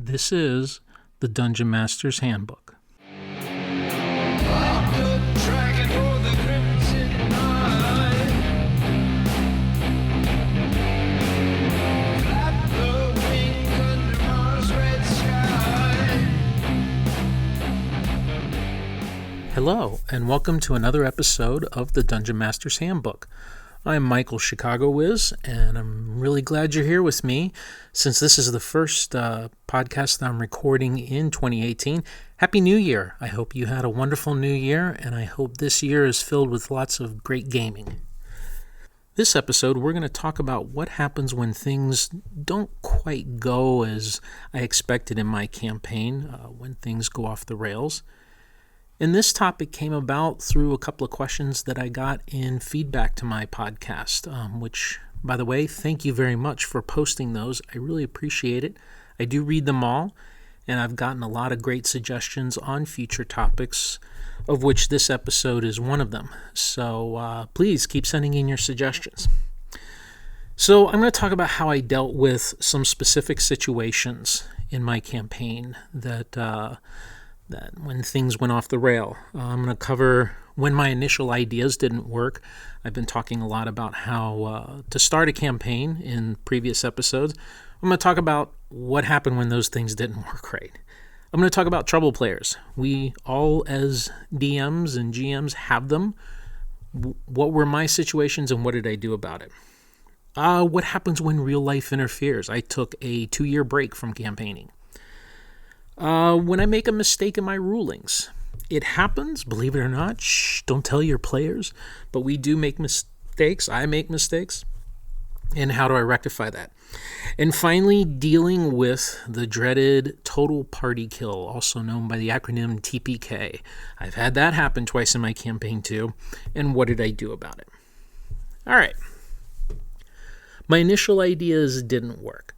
This is the Dungeon Master's Handbook. Hello, and welcome to another episode of the Dungeon Master's Handbook. I'm Michael Chicago Wiz, and I'm really glad you're here with me. Since this is the first podcast that I'm recording in 2018, Happy New Year! I hope you had a wonderful new year, and I hope this year is filled with lots of great gaming. This episode, we're going to talk about what happens when things don't quite go as I expected in my campaign, when things go off the rails. And this topic came about through a couple of questions that I got in feedback to my podcast, which, by the way, thank you very much for posting those. I really appreciate it. I do read them all, and I've gotten a lot of great suggestions on future topics, of which this episode is one of them. So please keep sending in your suggestions. So I'm going to talk about how I dealt with some specific situations in my campaign that when things went off the rail. I'm going to cover when my initial ideas didn't work. I've been talking a lot about how to start a campaign in previous episodes. I'm going to talk about what happened when those things didn't work right. I'm going to talk about trouble players. We all, as DMs and GMs, have them. What were my situations and what did I do about it? What happens when real life interferes? I took a 2-year break from campaigning. When I make a mistake in my rulings, it happens, believe it or not. Don't tell your players, but we do make mistakes. I make mistakes. And how do I rectify that? And finally, dealing with the dreaded total party kill, also known by the acronym TPK. I've had that happen twice in my campaign too. And what did I do about it? All right. My initial ideas didn't work.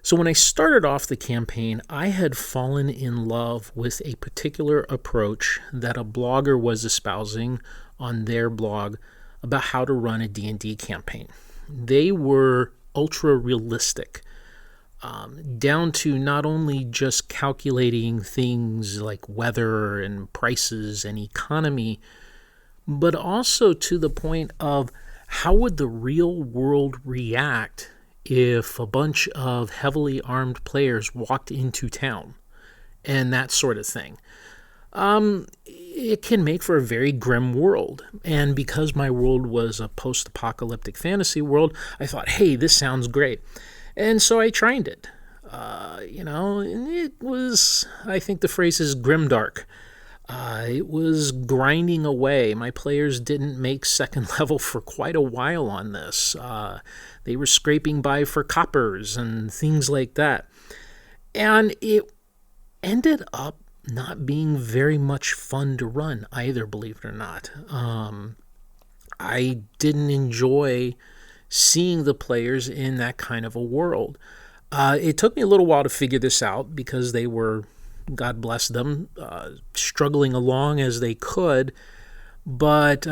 So when I started off the campaign, I had fallen in love with a particular approach that a blogger was espousing on their blog about how to run a D&D campaign. They were ultra realistic, down to not only just calculating things like weather and prices and economy, but also to the point of how would the real world react if a bunch of heavily armed players walked into town and that sort of thing. It can make for a very grim world. And because my world was a post-apocalyptic fantasy world, I thought, hey, this sounds great. And so I tried it. And it was, I think the phrase is grimdark. It was grinding away. My players didn't make second level for quite a while on this. They were scraping by for coppers and things like that. And it ended up not being very much fun to run either, believe it or not. I didn't enjoy seeing the players in that kind of a world. It took me a little while to figure this out because they were, God bless them, struggling along as they could. But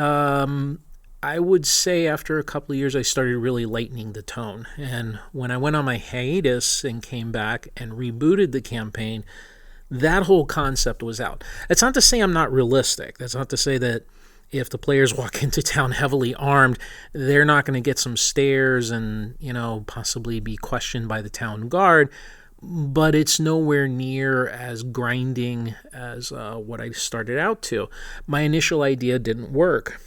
I would say after a couple of years, I started really lightening the tone. And when I went on my hiatus and came back and rebooted the campaign, that whole concept was out. That's not to say I'm not realistic. That's not to say that if the players walk into town heavily armed, they're not going to get some stares and, possibly be questioned by the town guard. But it's nowhere near as grinding as what I started out to. My initial idea didn't work.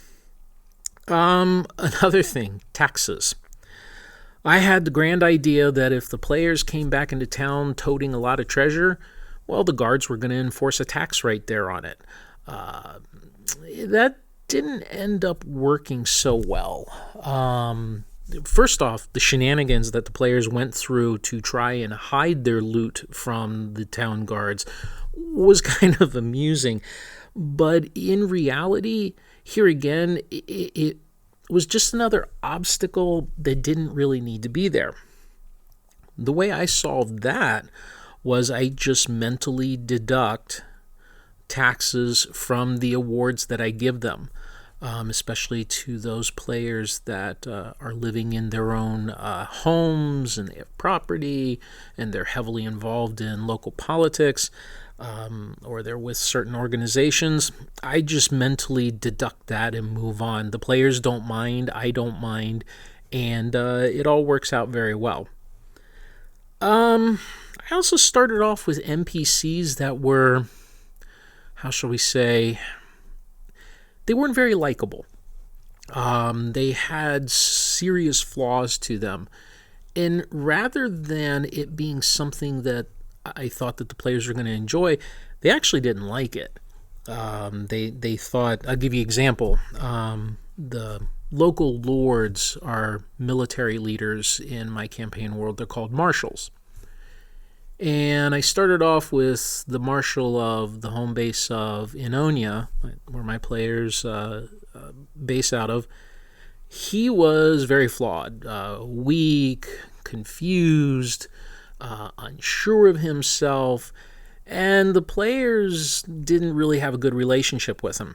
Another thing, taxes. I had the grand idea that if the players came back into town toting a lot of treasure, well, the guards were going to enforce a tax right there on it. That didn't end up working so well. First off, the shenanigans that the players went through to try and hide their loot from the town guards was kind of amusing. But in reality, here again, it was just another obstacle that didn't really need to be there. The way I solved that was I just mentally deduct taxes from the awards that I give them. especially to those players that are living in their own homes and they have property and they're heavily involved in local politics, or they're with certain organizations. I just mentally deduct that and move on. The players don't mind, I don't mind, and it all works out very well. I also started off with NPCs that were, how shall we say, they weren't very likable. They had serious flaws to them. And rather than it being something that I thought that the players were going to enjoy, they actually didn't like it. They thought, I'll give you an example. The local lords are military leaders in my campaign world. They're called marshals. And I started off with the marshal of the home base of Inonia, where my players base out of. He was very flawed, weak, confused, unsure of himself, and the players didn't really have a good relationship with him.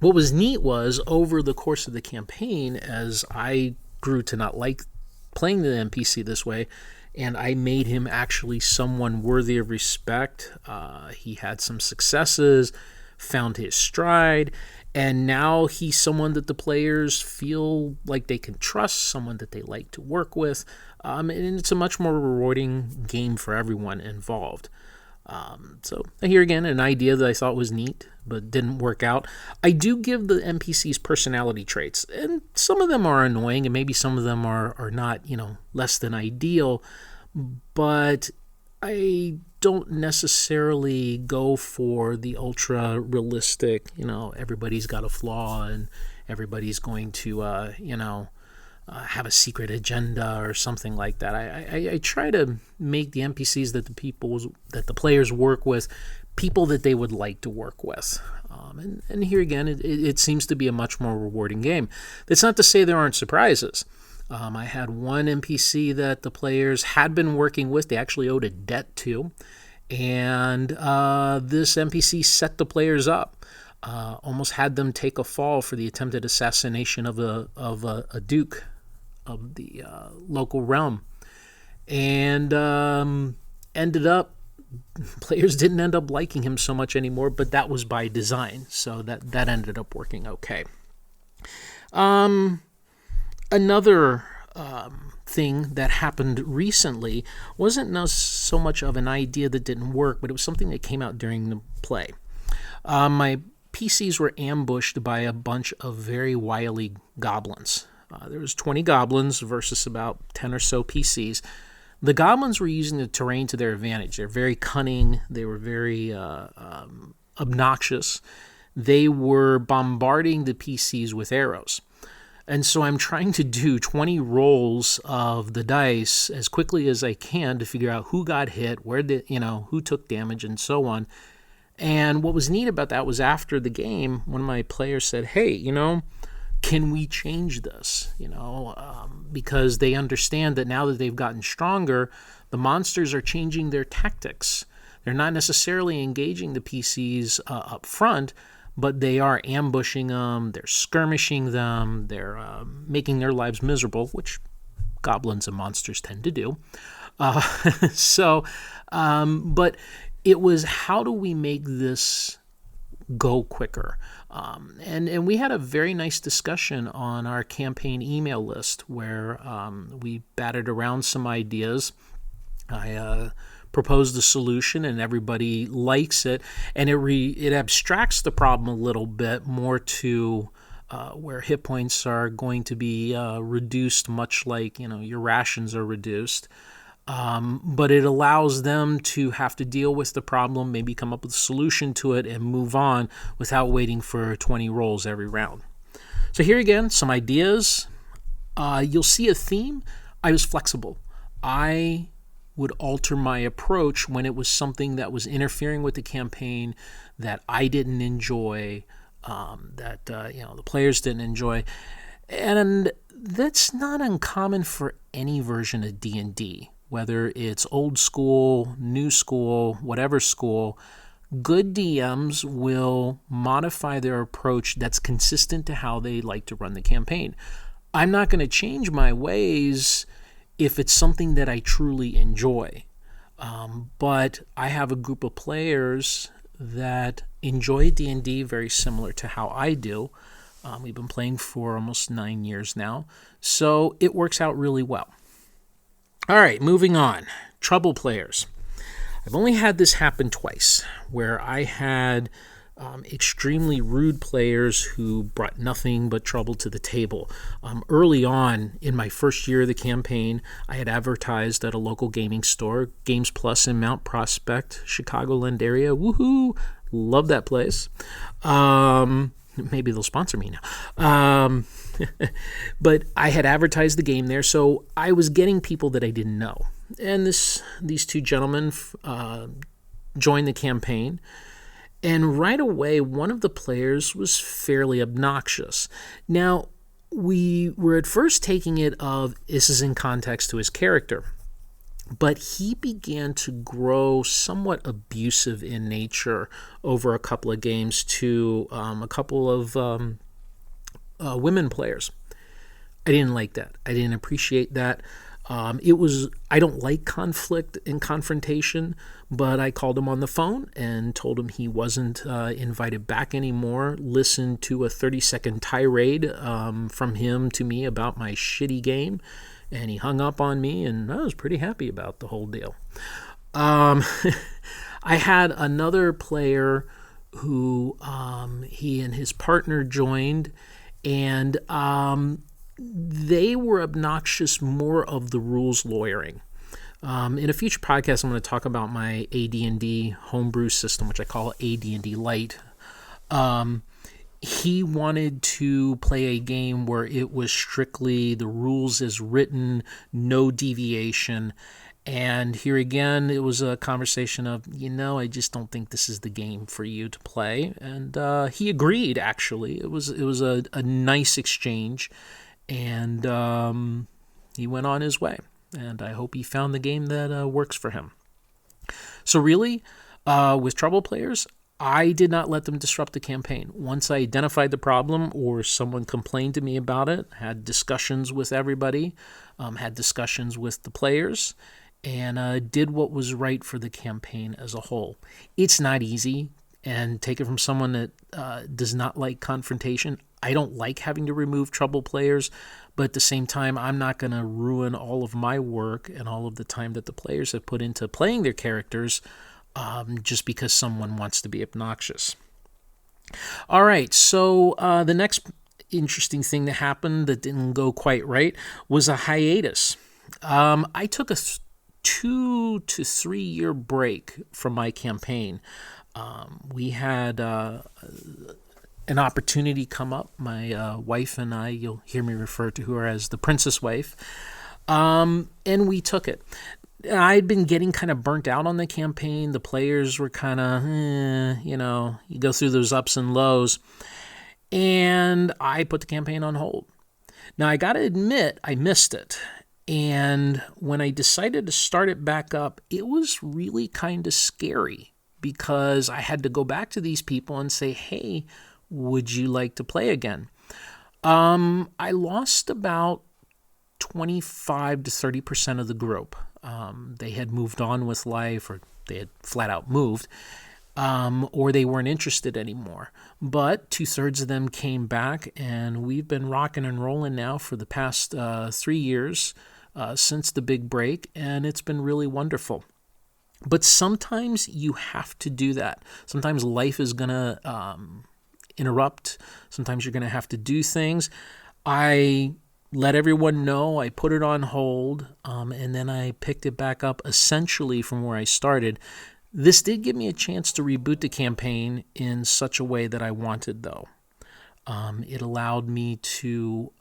What was neat was, over the course of the campaign, as I grew to not like playing the NPC this way, and I made him actually someone worthy of respect. He had some successes, found his stride, and now he's someone that the players feel like they can trust, someone that they like to work with, and it's a much more rewarding game for everyone involved. So here again, an idea that I thought was neat, but didn't work out. I do give the NPCs personality traits, and some of them are annoying, and maybe some of them are not, less than ideal, but I don't necessarily go for the ultra realistic, everybody's got a flaw and everybody's going to, have a secret agenda or something like that. I try to make the NPCs that the players work with people that they would like to work with. And here again, it seems to be a much more rewarding game. That's not to say there aren't surprises. I had one NPC that the players had been working with. They actually owed a debt to. And this NPC set the players up. Almost had them take a fall for the attempted assassination of a duke of the local realm. And players didn't end up liking him so much anymore, but that was by design. So that ended up working okay. Another thing that happened recently wasn't so much of an idea that didn't work, but it was something that came out during the play. My PCs were ambushed by a bunch of very wily goblins. There was 20 goblins versus about 10 or so PCs. The goblins were using the terrain to their advantage. They're very cunning. They were very obnoxious. They were bombarding the PCs with arrows. And so I'm trying to do 20 rolls of the dice as quickly as I can to figure out who got hit, who took damage, and so on. And what was neat about that was, after the game, one of my players said, hey, can we change this? Because they understand that now that they've gotten stronger, the monsters are changing their tactics. They're not necessarily engaging the PCs up front, but they are ambushing them, they're skirmishing them, they're making their lives miserable, which goblins and monsters tend to do. But it was, how do we make this go quicker? And we had a very nice discussion on our campaign email list where we batted around some ideas. I proposed a solution and everybody likes it, and it abstracts the problem a little bit more to where hit points are going to be reduced, much like your rations are reduced. But it allows them to have to deal with the problem, maybe come up with a solution to it, and move on without waiting for 20 rolls every round. So here again, some ideas. You'll see a theme. I was flexible. I would alter my approach when it was something that was interfering with the campaign that I didn't enjoy, that the players didn't enjoy. And that's not uncommon for any version of D&D. Whether it's old school, new school, whatever school, Good DMs will modify their approach that's consistent to how they like to run the campaign. I'm not going to change my ways if it's something that I truly enjoy. But I have a group of players that enjoy D&D very similar to how I do. We've been playing for almost 9 years now, so it works out really well. All right, moving on. Trouble players. I've only had this happen twice, where I had extremely rude players who brought nothing but trouble to the table. Early on in my first year of the campaign, I had advertised at a local gaming store, Games Plus in Mount Prospect, Chicagoland area. Woohoo! Love that place. Maybe they'll sponsor me now. But I had advertised the game there, so I was getting people that I didn't know. And these two gentlemen joined the campaign. And right away, one of the players was fairly obnoxious. Now, we were at first taking it of this is in context to his character. But he began to grow somewhat abusive in nature over a couple of games to a couple of women players. I didn't like that. I didn't appreciate that. I don't like conflict and confrontation, but I called him on the phone and told him he wasn't invited back anymore, listened to a 30-second tirade from him to me about my shitty game, and he hung up on me, and I was pretty happy about the whole deal. I had another player who he and his partner joined, and they were obnoxious more of the rules lawyering. In a future podcast, I'm going to talk about my AD&D homebrew system, which I call AD&D Light. He wanted to play a game where it was strictly the rules as written, no deviation. And here again, it was a conversation of, I just don't think this is the game for you to play. And he agreed, actually. It was a nice exchange. And he went on his way. And I hope he found the game that works for him. So really, with trouble players, I did not let them disrupt the campaign. Once I identified the problem or someone complained to me about it, had discussions with everybody, had discussions with the players, and did what was right for the campaign as a whole. It's not easy, and take it from someone that does not like confrontation. I don't like having to remove trouble players, but at the same time, I'm not going to ruin all of my work and all of the time that the players have put into playing their characters just because someone wants to be obnoxious. All right, so the next interesting thing that happened that didn't go quite right was a hiatus. I took a 2 to 3 year break from my campaign. We had an opportunity come up. My wife and I, you'll hear me refer to her as the princess wife, and we took it. I'd been getting kind of burnt out on the campaign. The players were kind of, you go through those ups and lows. And I put the campaign on hold. Now, I got to admit, I missed it. And when I decided to start it back up, it was really kind of scary because I had to go back to these people and say, hey, would you like to play again? I lost about 25 to 30% of the group. They had moved on with life, or they had flat out moved, or they weren't interested anymore. But 2/3 of them came back, and we've been rocking and rolling now for the past 3 years since the big break, and it's been really wonderful. But sometimes you have to do that. Sometimes life is going to interrupt. Sometimes you're going to have to do things. I let everyone know, I put it on hold, and then I picked it back up essentially from where I started. This did give me a chance to reboot the campaign in such a way that I wanted, though. It allowed me to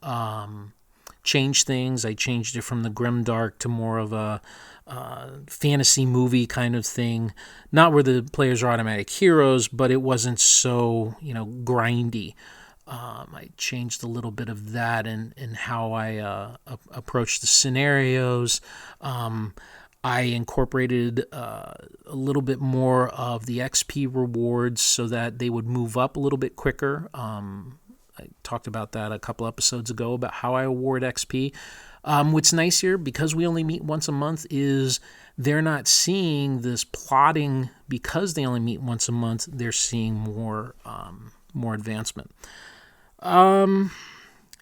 change things. I changed it from the grimdark to more of a fantasy movie kind of thing. Not where the players are automatic heroes, but it wasn't so, grindy. I changed a little bit of that in how I approach the scenarios. I incorporated a little bit more of the XP rewards so that they would move up a little bit quicker. I talked about that a couple episodes ago about how I award XP. What's nice here, because we only meet once a month, is they're not seeing this plotting because they only meet once a month. They're seeing more advancement.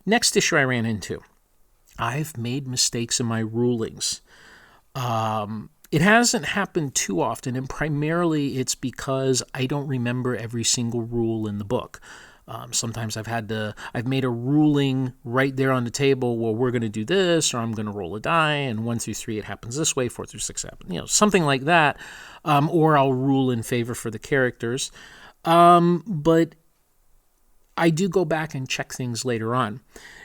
Next issue I ran into. I've made mistakes in my rulings. It hasn't happened too often, and primarily it's because I don't remember every single rule in the book. Sometimes I've made a ruling right there on the table. Well, we're going to do this, or I'm going to roll a die, and 1 through 3 it happens this way, 4 through 6 happen, something like that. Or I'll rule in favor for the characters. But I do go back and check things later on.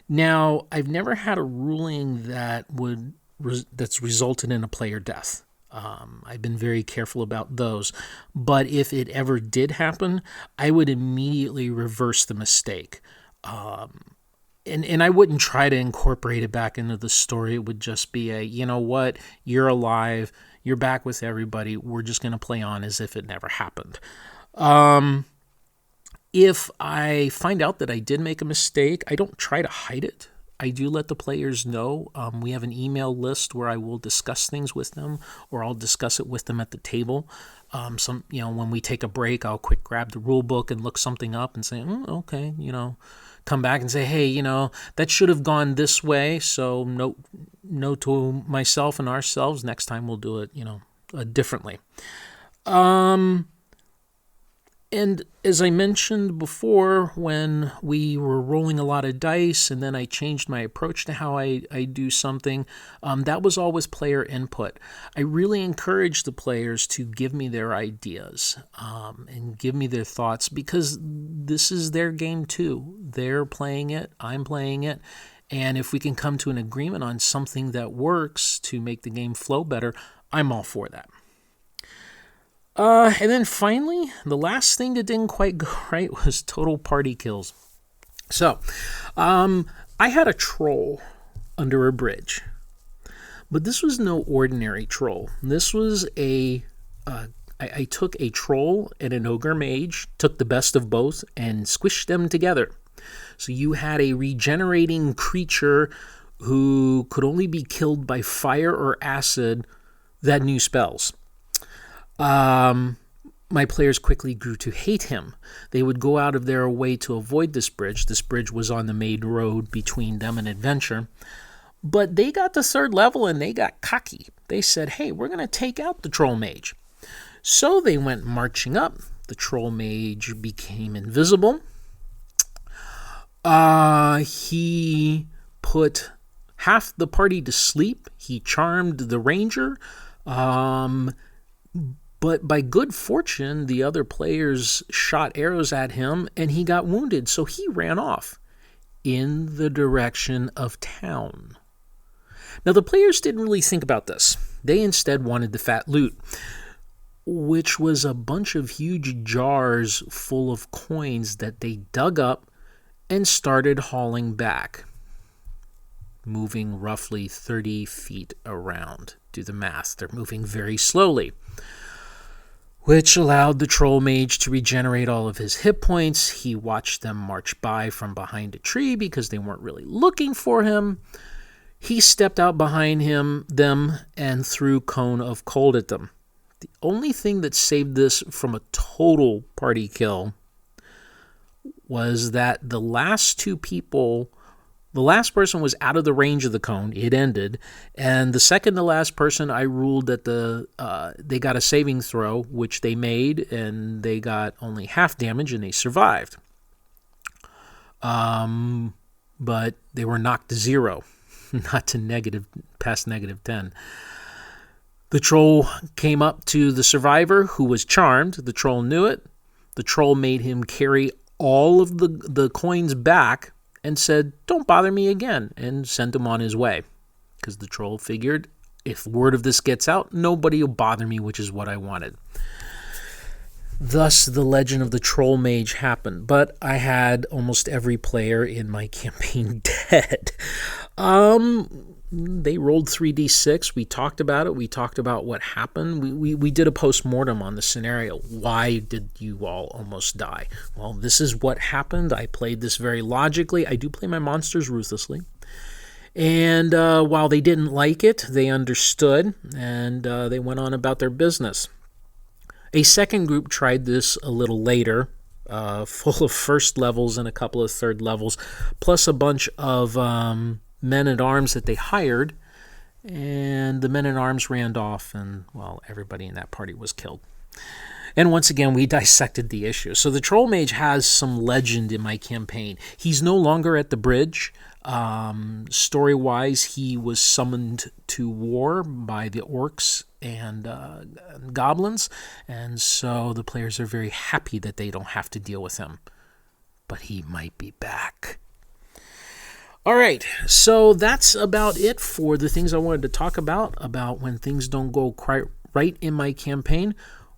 Now, I've never had a ruling that's resulted in a player death. I've been very careful about those. But if it ever did happen, I would immediately reverse the mistake. And I wouldn't try to incorporate it back into the story. It would just be you know what, you're alive, you're back with everybody, we're just going to play on as if it never happened. If I find out that I did make a mistake, I don't try to hide it. I do let the players know. We have an email list where I will discuss things with them, or I'll discuss it with them at the table. When we take a break, I'll quick grab the rule book and look something up and say, okay, come back and say, hey, that should have gone this way. So note to myself and ourselves, next time we'll do it, differently. And as I mentioned before, when we were rolling a lot of dice and then I changed my approach to how I do something, that was always player input. I really encourage the players to give me their ideas and give me their thoughts, because this is their game too. They're playing it, I'm playing it. And if we can come to an agreement on something that works to make the game flow better, I'm all for that. And then finally, the last thing that didn't quite go right was total party kills. So, I had a troll under a bridge, but this was no ordinary troll. This was I took a troll and an ogre mage, took the best of both, and squished them together. So you had a regenerating creature who could only be killed by fire or acid that knew spells. My players quickly grew to hate him. They would go out of their way to avoid this bridge. This bridge was on the main road between them and adventure. But they got to 3rd level and they got cocky. They said, hey, we're going to take out the troll mage. So they went marching up. The troll mage became invisible. He put half the party to sleep. He charmed the ranger. But by good fortune, the other players shot arrows at him and he got wounded, so he ran off in the direction of town. Now, the players didn't really think about this. They instead wanted the fat loot, which was a bunch of huge jars full of coins that they dug up and started hauling back, moving roughly 30 feet around. Do the math. They're moving very slowly, which allowed the troll mage to regenerate all of his hit points. He watched them march by from behind a tree because they weren't really looking for him. He stepped out behind them and threw Cone of Cold at them. The only thing that saved this from a total party kill was that the last person was out of the range of the cone. It ended. And the second to last person, I ruled that they got a saving throw, which they made, and they got only half damage, and they survived. But they were knocked to 0, not to past -10. The troll came up to the survivor, who was charmed. The troll knew it. The troll made him carry all of the coins back and said, don't bother me again, and sent him on his way. Because the troll figured, if word of this gets out, nobody will bother me, which is what I wanted. Thus, the legend of the troll mage happened. But I had almost every player in my campaign dead. they rolled 3d6. We talked about it. We talked about what happened. We did a post-mortem on the scenario. Why did you all almost die? Well, this is what happened. I played this very logically. I do play my monsters ruthlessly. And while they didn't like it, they understood, and they went on about their business. A second group tried this a little later, full of first levels and a couple of third levels, plus a bunch of men-at-arms that they hired, and the men-at-arms ran off, and, well, everybody in that party was killed. And once again, we dissected the issue. So the Troll Mage has some legend in my campaign. He's no longer at the bridge. Story-wise, he was summoned to war by the orcs and goblins, and so the players are very happy that they don't have to deal with him. But he might be back. All right, so that's about it for the things I wanted to talk about when things don't go quite right in my campaign.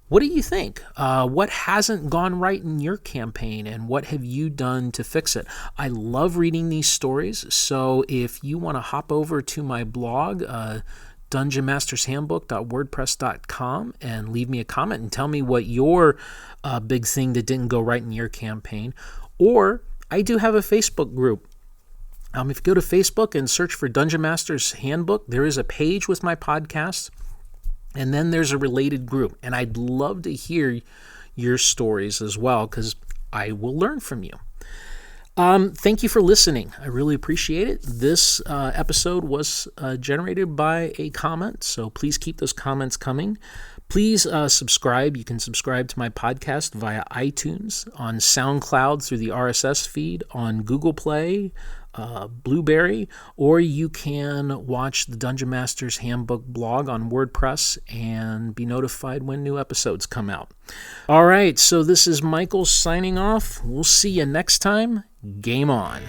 What do you think? What hasn't gone right in your campaign, and what have you done to fix it? I love reading these stories, so if you want to hop over to my blog, dungeonmastershandbook.wordpress.com, and leave me a comment and tell me what your big thing that didn't go right in your campaign. Or I do have a Facebook group. If you go to Facebook and search for Dungeon Master's Handbook, there is a page with my podcast, and then there's a related group. And I'd love to hear your stories as well, because I will learn from you. Thank you for listening. I really appreciate it. This episode was generated by a comment, so please keep those comments coming. Please subscribe. You can subscribe to my podcast via iTunes, on SoundCloud through the RSS feed, on Google Play, Blueberry, or you can watch the Dungeon Master's Handbook blog on WordPress and be notified when new episodes come out. All right, so this is Michael signing off. We'll see you next time. Game on.